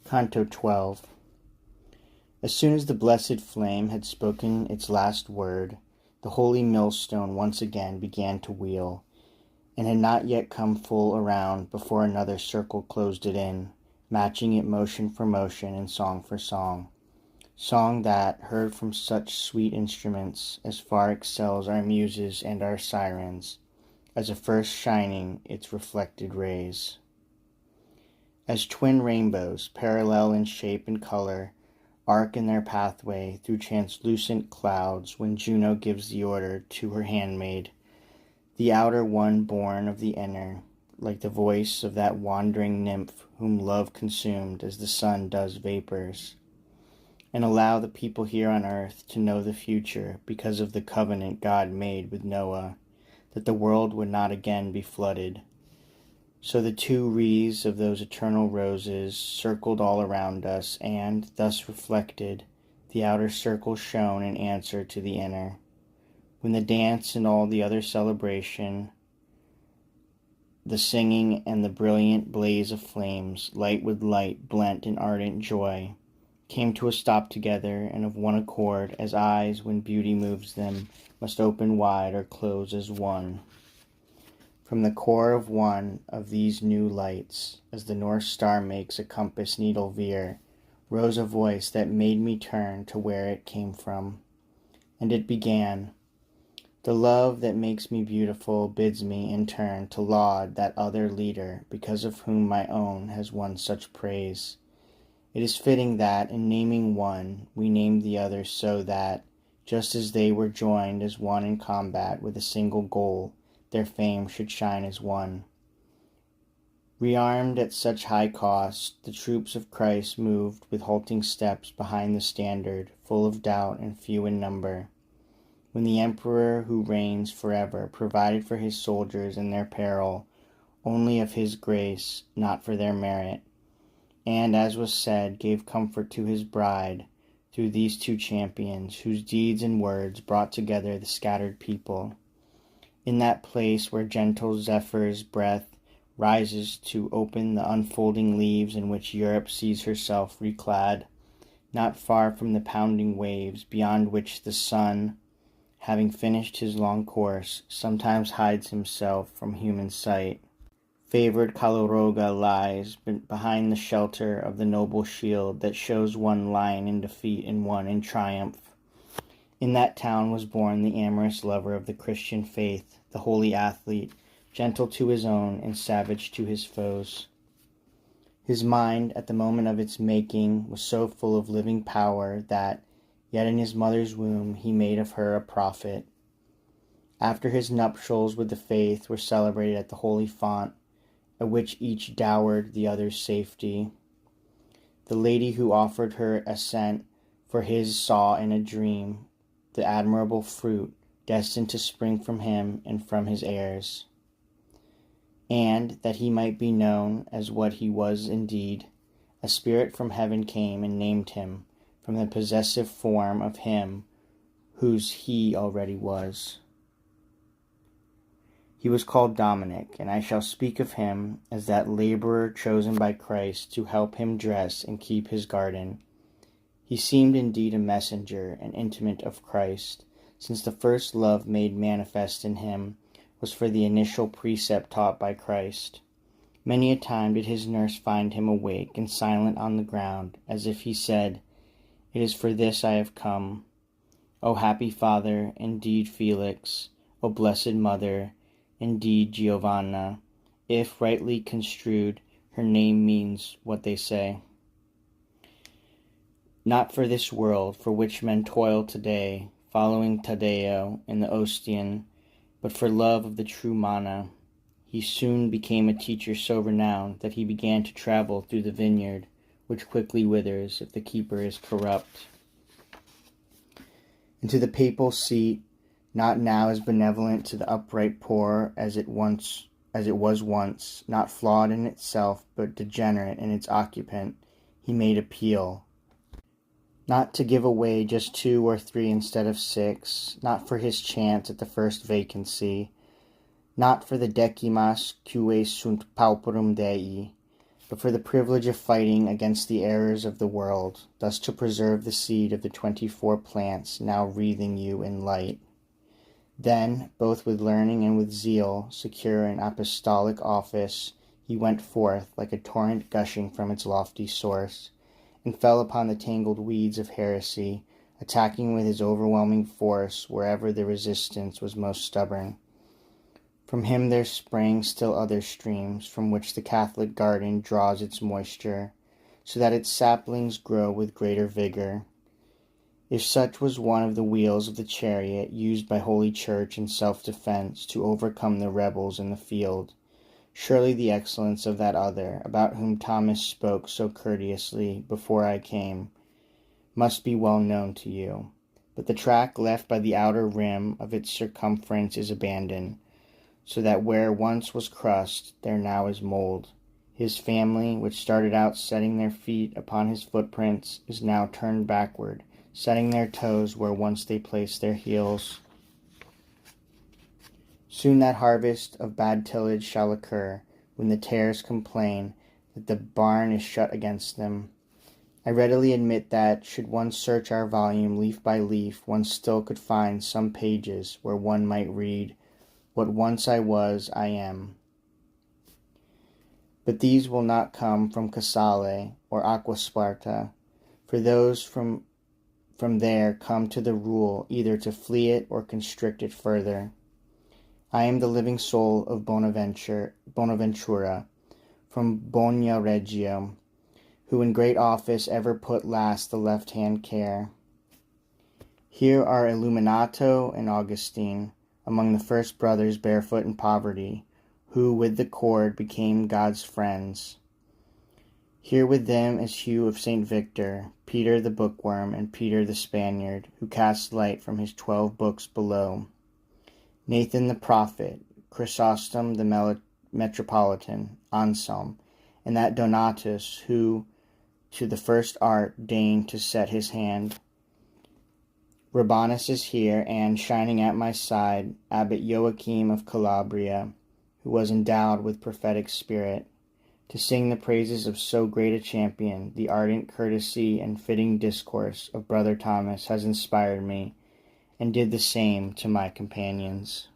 Canto 12. As soon as the blessed flame had spoken its last word, the holy millstone once again began to wheel, and had not yet come full around before another circle closed it in, matching it motion for motion and song for song. Song that, heard from such sweet instruments, as far excels our muses and our sirens, as a first shining its reflected rays. As twin rainbows, parallel in shape and color, arc in their pathway through translucent clouds when Juno gives the order to her handmaid, the outer one born of the inner, like the voice of that wandering nymph whom love consumed as the sun does vapors, and allow the people here on earth to know the future because of the covenant God made with Noah, that the world would not again be flooded. So the two wreaths of those eternal roses circled all around us, and, thus reflected, the outer circle shone in answer to the inner. When the dance and all the other celebration, the singing and the brilliant blaze of flames, light with light blent in ardent joy, came to a stop together and of one accord, as eyes, when beauty moves them, must open wide or close as one. From the core of one of these new lights, as the North Star makes a compass needle veer, rose a voice that made me turn to where it came from. And it began, "The love that makes me beautiful bids me in turn to laud that other leader, because of whom my own has won such praise. It is fitting that, in naming one, we name the other so that, just as they were joined as one in combat with a single goal, their fame should shine as one." Rearmed at such high cost, the troops of Christ moved with halting steps behind the standard, full of doubt and few in number, when the Emperor who reigns forever provided for his soldiers in their peril only of his grace, not for their merit, and, as was said, gave comfort to his bride through these two champions, whose deeds and words brought together the scattered people. In that place where gentle Zephyr's breath rises to open the unfolding leaves in which Europe sees herself reclad, not far from the pounding waves, beyond which the sun, having finished his long course, sometimes hides himself from human sight. Favored Caloroga lies behind the shelter of the noble shield that shows one lying in defeat and one in triumph. In that town was born the amorous lover of the Christian faith, the holy athlete, gentle to his own and savage to his foes. His mind, at the moment of its making, was so full of living power that, yet in his mother's womb, he made of her a prophet. After his nuptials with the faith were celebrated at the holy font, at which each dowered the other's safety, the lady who offered her assent for his saw in a dream the admirable fruit destined to spring from him and from his heirs. And, that he might be known as what he was indeed, a spirit from heaven came and named him from the possessive form of him whose he already was. He was called Dominic, and I shall speak of him as that laborer chosen by Christ to help him dress and keep his garden. He seemed indeed a messenger and intimate of Christ, since the first love made manifest in him was for the initial precept taught by Christ. Many a time did his nurse find him awake and silent on the ground, as if he said, "It is for this I have come. O happy father, indeed Felix, O blessed mother, indeed Giovanna, if, rightly construed, her name means what they say. Not for this world, for which men toil today, following Taddeo in the Ostian, but for love of the true manna. He soon became a teacher so renowned that he began to travel through the vineyard, which quickly withers if the keeper is corrupt. Into the papal seat, not now as benevolent to the upright poor as it was once, not flawed in itself, but degenerate in its occupant, he made appeal. Not to give away just 2 or 3 instead of 6, not for his chance at the first vacancy, not for the decimas que sunt pauperum Dei, but for the privilege of fighting against the errors of the world, thus to preserve the seed of the 24 plants now wreathing you in light. Then, both with learning and with zeal, secure in apostolic office, he went forth like a torrent gushing from its lofty source, and fell upon the tangled weeds of heresy, attacking with his overwhelming force wherever the resistance was most stubborn. From him there sprang still other streams, from which the Catholic garden draws its moisture, so that its saplings grow with greater vigor. If such was one of the wheels of the chariot used by Holy Church in self-defense to overcome the rebels in the field, surely the excellence of that other, about whom Thomas spoke so courteously before I came, must be well known to you. But the track left by the outer rim of its circumference is abandoned, so that where once was crust, there now is mold. His family, which started out setting their feet upon his footprints, is now turned backward, setting their toes where once they placed their heels. Soon that harvest of bad tillage shall occur, when the tares complain that the barn is shut against them. I readily admit that, should one search our volume leaf by leaf, one still could find some pages where one might read, "What once I was, I am." But these will not come from Casale or Acquasparta, for those from there come to the rule either to flee it or constrict it further. I am the living soul of Bonaventura, from Bonia Reggio, who in great office ever put last the left-hand care. Here are Illuminato and Augustine, among the first brothers barefoot in poverty, who with the cord became God's friends. Here with them is Hugh of St. Victor, Peter the bookworm, and Peter the Spaniard, who casts light from his 12 books below. Nathan the prophet, Chrysostom the metropolitan, Anselm, and that Donatus who to the first art deigned to set his hand. Rabanus is here, and, shining at my side, Abbot Joachim of Calabria, who was endowed with prophetic spirit. To sing the praises of so great a champion, the ardent courtesy and fitting discourse of Brother Thomas has inspired me, and did the same to my companions.